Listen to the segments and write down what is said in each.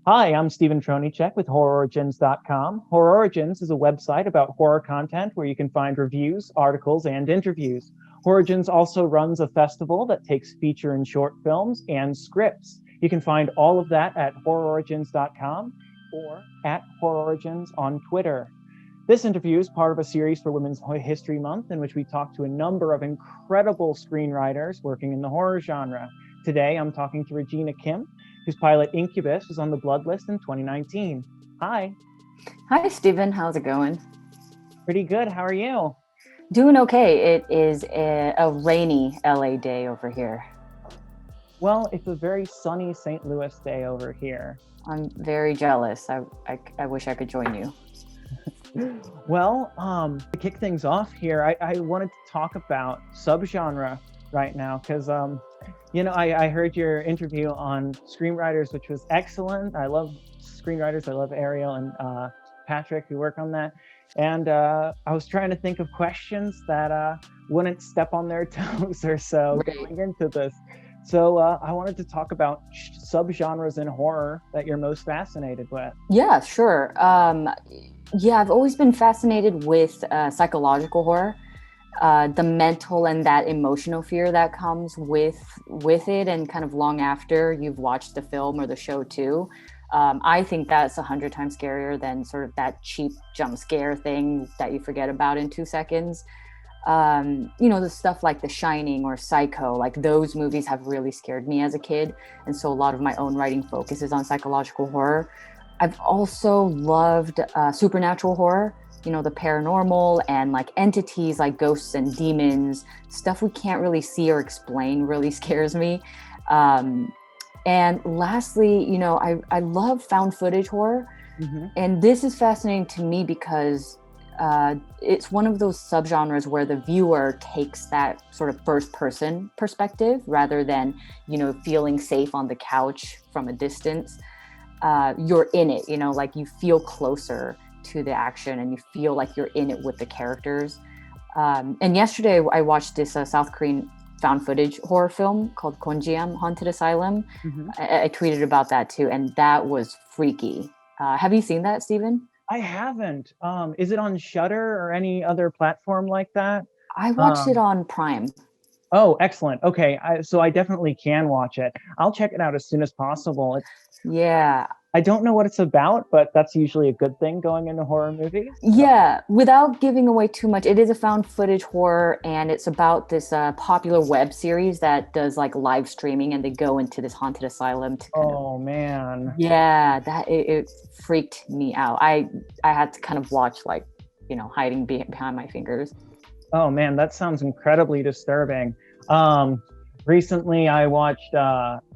Hi, I'm Stephen Tronichek with HorrOrigins.com. HorrOrigins is a website about horror content where you can find reviews, articles, and interviews. HorrOrigins also runs a festival that takes feature and short films and scripts. You can find all of that at HorrOrigins.com or at HorrOrigins on Twitter. This interview is part of a series for Women's History Month in which we talk to a number of incredible screenwriters working in the horror genre. Today, I'm talking to Regina Kim, whose pilot INCUBUS was on the BloodList in 2019. Hi. Hi, Stephen. How's it going? Pretty good. How are you? Doing okay. It is a rainy LA day over here. Well, it's a very sunny St. Louis day over here. I'm very jealous. I wish I could join you. Well, to kick things off here, I wanted to talk about subgenre right now because I heard your interview on screenwriters, which was excellent. I love screenwriters. I love Ariel and Patrick who work on that. And I was trying to think of questions that wouldn't step on their toes or so going into this. So I wanted to talk about subgenres in horror that you're most fascinated with. Yeah, sure. I've always been fascinated with psychological horror. The mental and that emotional fear that comes with it, and kind of long after you've watched the film or the show too. I think that's 100 times scarier than sort of that cheap jump scare thing that you forget about in 2 seconds. The stuff like The Shining or Psycho, like those movies have really scared me as a kid. And so a lot of my own writing focuses on psychological horror. I've also loved supernatural horror. The paranormal and like entities like ghosts and demons, stuff we can't really see or explain really scares me. And lastly, I love found footage horror. Mm-hmm. And this is fascinating to me because it's one of those subgenres where the viewer takes that sort of first person perspective rather than, feeling safe on the couch from a distance. You're in it, like you feel closer to the action and you feel like you're in it with the characters. And yesterday I watched this South Korean found footage horror film called Konjiam Haunted Asylum. Mm-hmm. I tweeted about that too, and that was freaky. Have you seen that, Stephen? I haven't. Is it on Shudder or any other platform like that? I watched it on Prime. Oh, excellent. Okay, so I definitely can watch it. I'll check it out as soon as possible. Yeah. I don't know what it's about, but that's usually a good thing going into horror movies. Yeah, without giving away too much, it is a found footage horror, and it's about this popular web series that does like live streaming, and they go into this haunted asylum to man. Yeah, that it freaked me out. I had to kind of watch hiding behind my fingers. Oh man, that sounds incredibly disturbing. Recently I watched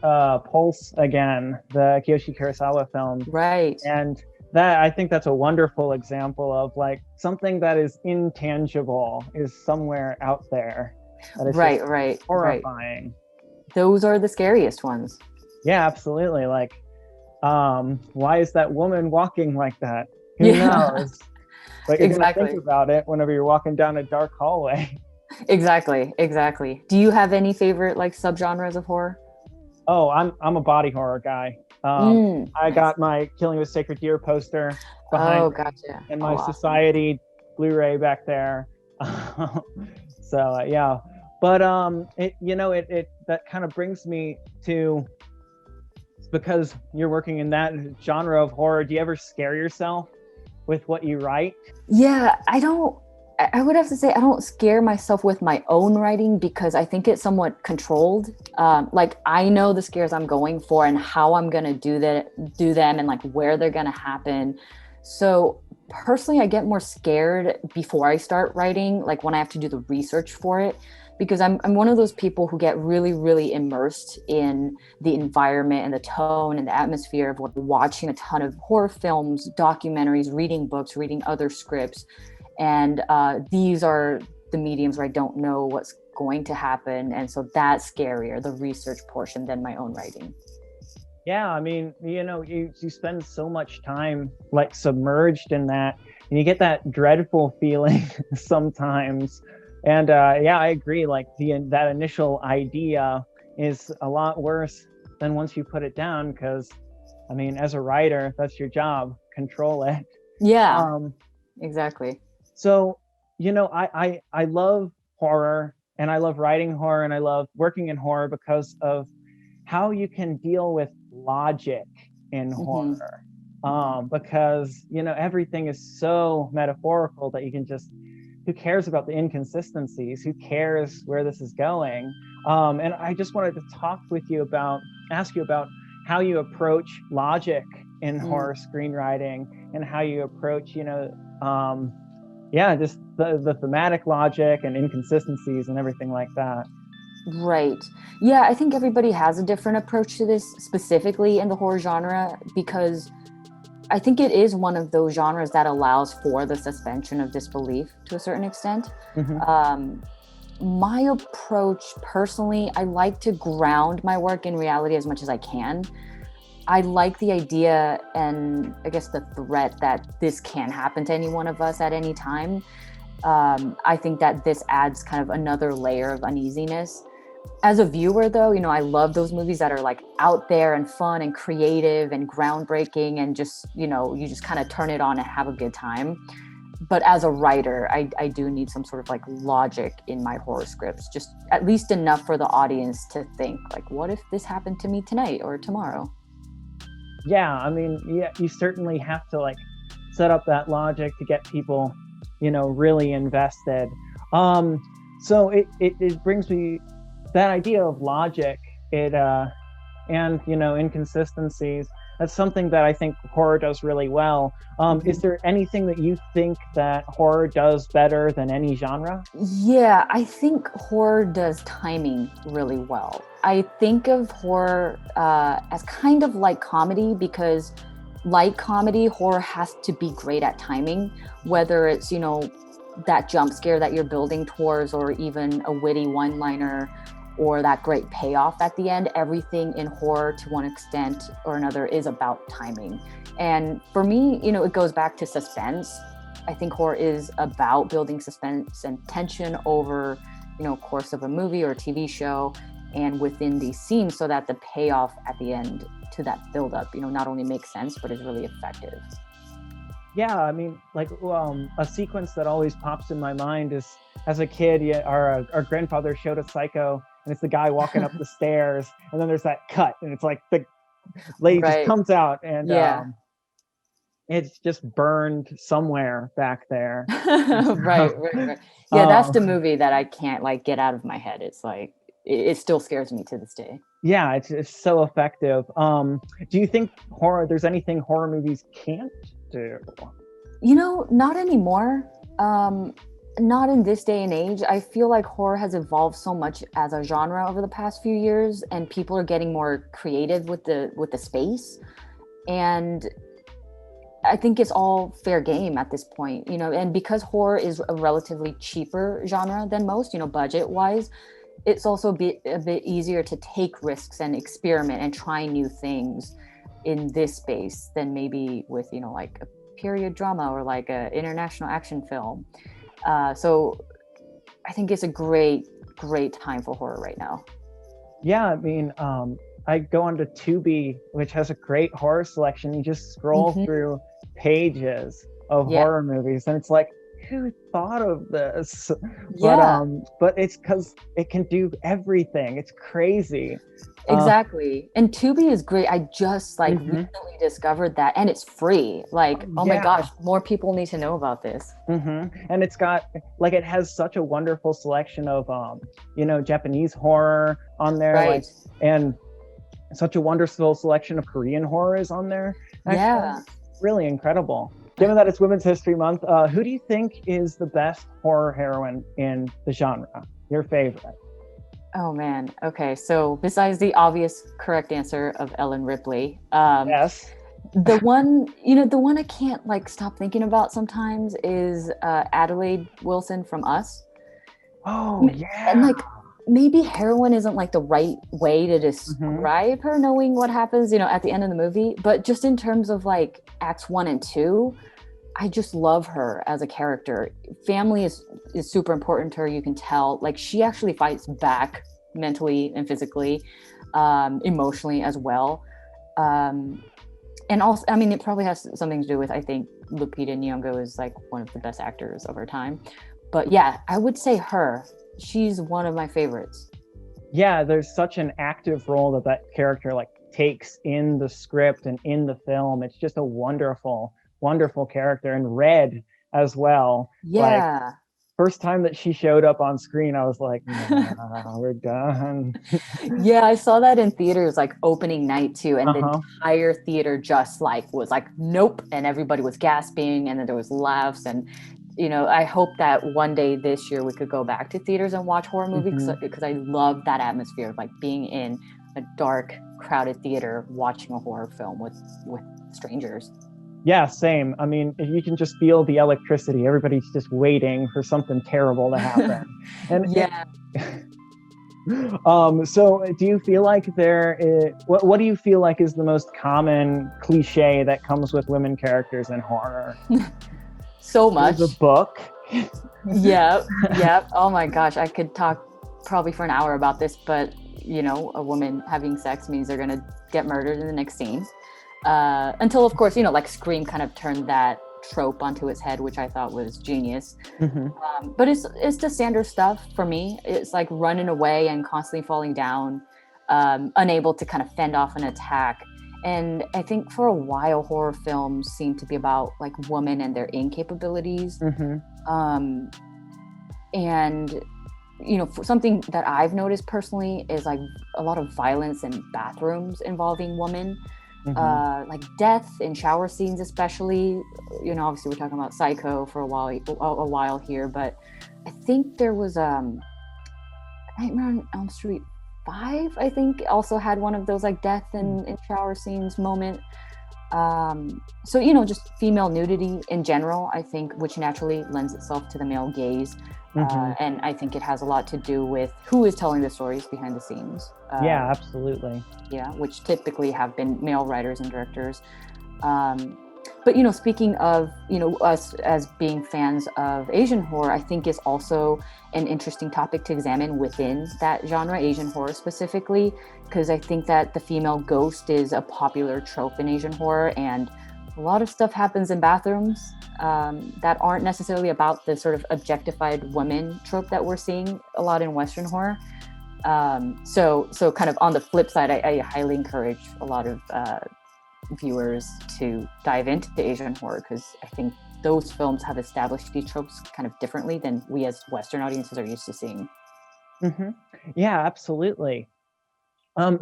Pulse again, the Kiyoshi Kurosawa film. Right. And I think that's a wonderful example of like something that is intangible is somewhere out there. That is right. Horrifying. Right. Those are the scariest ones. Yeah, absolutely. Like, why is that woman walking like that? Who knows? But you're gonna think about it whenever you're walking down a dark hallway. Exactly. Do you have any favorite like subgenres of horror? Oh, I'm a body horror guy. I got my Killing of a Sacred Deer poster behind gotcha. and my Society Blu-ray back there. So yeah, but it that kind of brings me to, because you're working in that genre of horror, do you ever scare yourself with what you write? Yeah, I would have to say I don't scare myself with my own writing because I think it's somewhat controlled. Like I know the scares I'm going for and how I'm going to do them and like where they're going to happen. So personally, I get more scared before I start writing, like when I have to do the research for it, because I'm one of those people who get really, really immersed in the environment and the tone and the atmosphere of watching a ton of horror films, documentaries, reading books, reading other scripts. And these are the mediums where I don't know what's going to happen. And so that's scarier, the research portion, than my own writing. Yeah, I mean, you spend so much time like submerged in that, and you get that dreadful feeling sometimes. And I agree. Like that initial idea is a lot worse than once you put it down, because I mean, as a writer, that's your job, control it. Yeah, exactly. So, I love horror, and I love writing horror, and I love working in horror because of how you can deal with logic in horror. Because, everything is so metaphorical that you can just, who cares about the inconsistencies? Who cares where this is going? And I just wanted to ask you about how you approach logic in horror screenwriting, and how you approach, just the thematic logic and inconsistencies and everything like that. Right. Yeah, I think everybody has a different approach to this, specifically in the horror genre, because I think it is one of those genres that allows for the suspension of disbelief to a certain extent. My approach personally, I like to ground my work in reality as much as I can. I like the idea and I guess the threat that this can happen to any one of us at any time. I think that this adds kind of another layer of uneasiness. As a viewer, though, I love those movies that are like out there and fun and creative and groundbreaking, and just, you just kind of turn it on and have a good time. But as a writer, I do need some sort of like logic in my horror scripts, just at least enough for the audience to think like, what if this happened to me tonight or tomorrow? Yeah, I mean, you certainly have to like set up that logic to get people, really invested. So it brings me that idea of logic, and inconsistencies. That's something that I think horror does really well. Is there anything that you think that horror does better than any genre? Yeah, I think horror does timing really well. I think of horror as kind of like comedy, because like comedy, horror has to be great at timing, whether it's, that jump scare that you're building towards, or even a witty one-liner, or that great payoff at the end. Everything in horror, to one extent or another, is about timing. And for me, it goes back to suspense. I think horror is about building suspense and tension over, course of a movie or a TV show and within these scenes, so that the payoff at the end to that buildup, not only makes sense, but is really effective. Yeah, I mean, like a sequence that always pops in my mind is, as a kid, our grandfather showed us Psycho, and it's the guy walking up the stairs, and then there's that cut, and it's like the lady just comes out, and it's just burned somewhere back there. Right. Yeah, that's the movie that I can't like get out of my head. It's like it still scares me to this day. Yeah, it's so effective. Do you think there's anything horror movies can't do? Not anymore. Not in this day and age. I feel like horror has evolved so much as a genre over the past few years, and people are getting more creative with the space. And I think it's all fair game at this point, and because horror is a relatively cheaper genre than most, budget wise, it's also a bit easier to take risks and experiment and try new things in this space than maybe with, like a period drama or like an international action film. So I think it's a great time for horror right now. Yeah, I mean, I go onto Tubi, which has a great horror selection. You just scroll through pages of horror movies, and it's like, who thought of this? But it's because it can do everything. It's crazy. Exactly. And Tubi is great. I just recently discovered that, and it's free. Like, oh my gosh, more people need to know about this. And it's got it has such a wonderful selection of Japanese horror on there, and such a wonderful selection of Korean horror is on there. Actually, really incredible. Given that it's Women's History Month, who do you think is the best horror heroine in the genre? Your favorite? Oh man. Okay. So besides the obvious correct answer of Ellen Ripley, yes, the one I can't stop thinking about sometimes is Adelaide Wilson from Us. Oh yeah. And maybe heroine isn't the right way to describe her, knowing what happens, at the end of the movie. But just in terms of acts 1 and 2, I just love her as a character. Family is super important to her. You can tell, she actually fights back mentally and physically, emotionally as well. And also, I mean, it probably has something to do with, I think Lupita Nyong'o is like one of the best actors of our time. But yeah, I would say her. She's one of my favorites. Yeah, there's such an active role that character like takes in the script and in the film. It's just a wonderful, wonderful character, and Red as well. Yeah. Like, first time that she showed up on screen, I was like, nah, we're done. Yeah, I saw that in theaters like opening night too, and the Uh-huh. entire theater just like was like, nope, and everybody was gasping, and then there was laughs. And you know, I hope that one day this year we could go back to theaters and watch horror movies, because I love that atmosphere of like being in a dark, crowded theater watching a horror film with strangers. Yeah, same. I mean, you can just feel the electricity. Everybody's just waiting for something terrible to happen. And yeah. So do you feel like what do you feel like is the most common cliche that comes with women characters in horror? So much. There's a book. Yep. Oh my gosh, I could talk probably for an hour about this, but you know, a woman having sex means they're gonna get murdered in the next scene. Until, of course, you know, like Scream kind of turned that trope onto its head, which I thought was genius. But it's the standard stuff for me. It's like running away and constantly falling down, unable to kind of fend off an attack. And I think for a while, horror films seem to be about like women and their incapabilities. And you know, something that I've noticed personally is like a lot of violence in bathrooms involving women. Like death in shower scenes, especially. You know, obviously we're talking about Psycho for a while here, but I think there was Nightmare on Elm Street 5, I think, also had one of those like death in shower scenes moment. So, you know, just female nudity in general, I think, which naturally lends itself to the male gaze. And I think it has a lot to do with who is telling the stories behind the scenes. Yeah, absolutely. Yeah, which typically have been male writers and directors. But, you know, speaking of, you know, us as being fans of Asian horror, I think is also an interesting topic to examine within that genre, Asian horror specifically, because I think that the female ghost is a popular trope in Asian horror, and a lot of stuff happens in bathrooms that aren't necessarily about the sort of objectified women trope that we're seeing a lot in Western horror. So kind of on the flip side, I highly encourage a lot of viewers to dive into Asian horror, because I think those films have established these tropes kind of differently than we as Western audiences are used to seeing. Yeah, absolutely.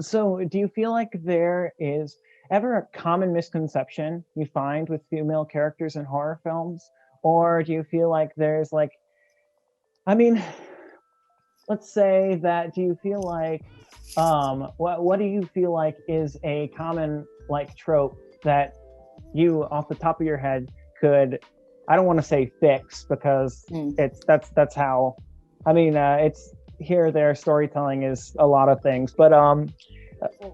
So do you feel like there is ever a common misconception you find with female characters in horror films? Or do you feel like there's like, I mean, let's say that, do you feel like, what do you feel like is a common like trope that you off the top of your head could, I don't want to say fix, because that's how, I mean, it's here, there, storytelling is a lot of things, but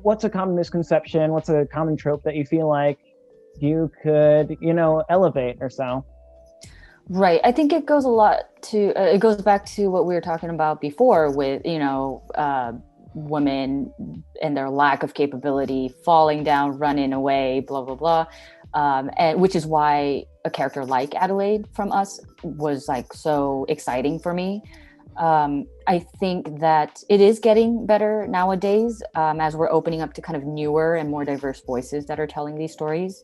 what's a common misconception? What's a common trope that you feel like you could, you know, elevate or so? Right. I think it goes it goes back to what we were talking about before with, you know, women and their lack of capability, falling down, running away, blah, blah, blah. And which is why a character like Adelaide from Us was like so exciting for me. I think that it is getting better nowadays, as we're opening up to kind of newer and more diverse voices that are telling these stories.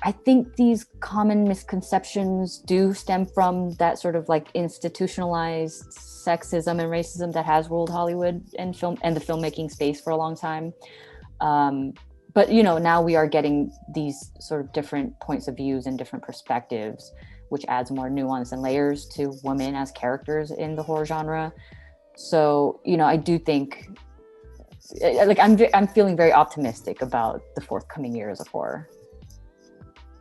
I think these common misconceptions do stem from that sort of like institutionalized sexism and racism that has ruled Hollywood and film and the filmmaking space for a long time. But, you know, now we are getting these sort of different points of views and different perspectives, which adds more nuance and layers to women as characters in the horror genre. So, you know, I do think, like, I'm feeling very optimistic about the forthcoming years of horror.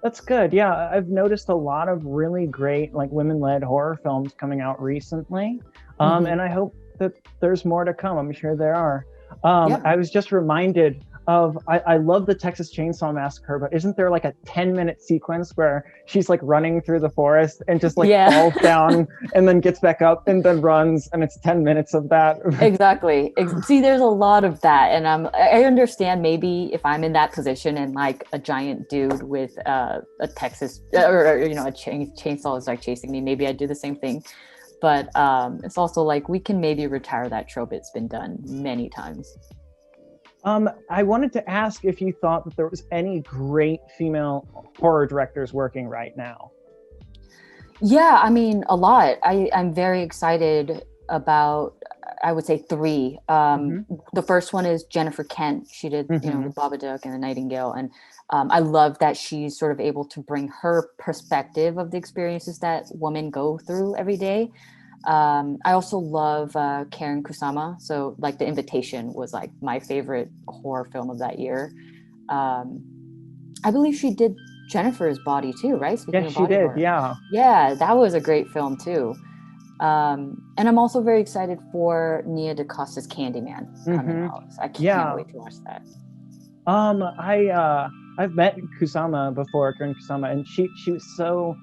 That's good. Yeah, I've noticed a lot of really great like women-led horror films coming out recently. And I hope that there's more to come. I'm sure there are. I was just reminded I love the Texas Chainsaw Massacre, but isn't there like a 10-minute sequence where she's like running through the forest and just like falls down and then gets back up and then runs, and it's 10 minutes of that? Exactly. See, there's a lot of that, and I understand maybe if I'm in that position and like a giant dude with a Texas or a chainsaw is like chasing me, maybe I'd do the same thing. But it's also like we can maybe retire that trope. It's been done many times. I wanted to ask if you thought that there was any great female horror directors working right now. Yeah, I mean, a lot. I'm very excited about, I would say 3. The first one is Jennifer Kent. She did, the Babadook and the Nightingale. And I love that she's sort of able to bring her perspective of the experiences that women go through every day. I also love Karen Kusama. So like The Invitation was like my favorite horror film of that year. I believe she did Jennifer's Body too, right? Yes, she did. Horror. Yeah. Yeah, that was a great film too. And I'm also very excited for Nia DaCosta's Candyman coming out. I can't wait to watch that. I've met Kusama before, Karen Kusama, and she was so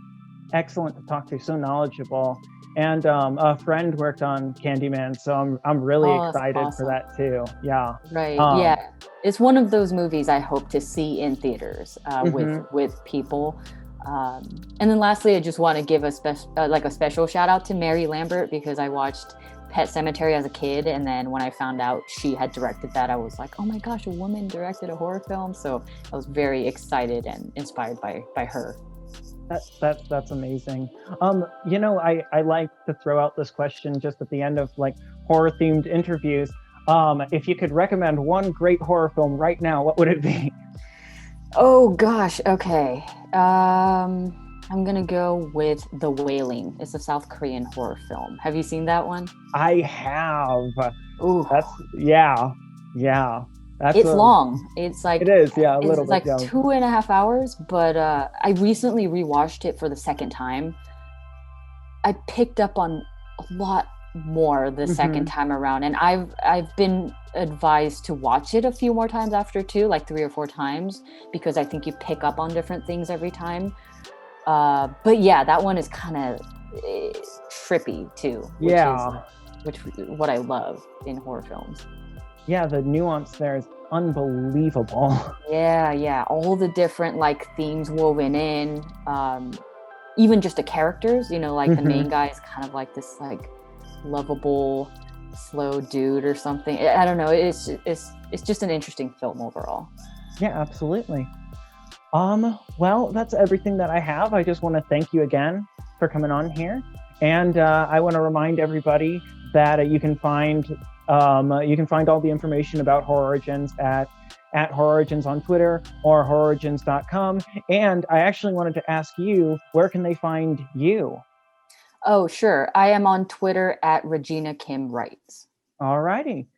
excellent to talk to, so knowledgeable. And a friend worked on Candyman, so I'm really excited for that too. Yeah. Right. Yeah. It's one of those movies I hope to see in theaters with people. And then lastly, I just want to give a special shout out to Mary Lambert, because I watched Pet Sematary as a kid, and then when I found out she had directed that, I was like, oh my gosh, a woman directed a horror film. So I was very excited and inspired by her. That's amazing. I like to throw out this question just at the end of like horror themed interviews. If you could recommend one great horror film right now, what would it be? Oh gosh. Okay. I'm gonna go with The Wailing. It's a South Korean horror film. Have you seen that one? I have. Ooh. Yeah. It's long. It's like, it is, yeah, a little bit. It's like 2.5 hours, but I recently rewatched it for the second time. I picked up on a lot more the second time around, and I've been advised to watch it a few more times after too, like 3 or 4 times, because I think you pick up on different things every time. But yeah, that one is kind of trippy too. Which is what I love in horror films. Yeah, the nuance there is unbelievable. Yeah. All the different like themes woven in. Even just the characters, like the main guy is kind of like this like lovable, slow dude or something. I don't know. It's just an interesting film overall. Yeah, absolutely. Well, that's everything that I have. I just want to thank you again for coming on here. And I want to remind everybody that you can find all the information about HorrOrigins at HorrOrigins on Twitter or HorrOrigins.com. And I actually wanted to ask you, where can they find you? Oh, sure. I am on Twitter at Regina Kim Writes. All righty.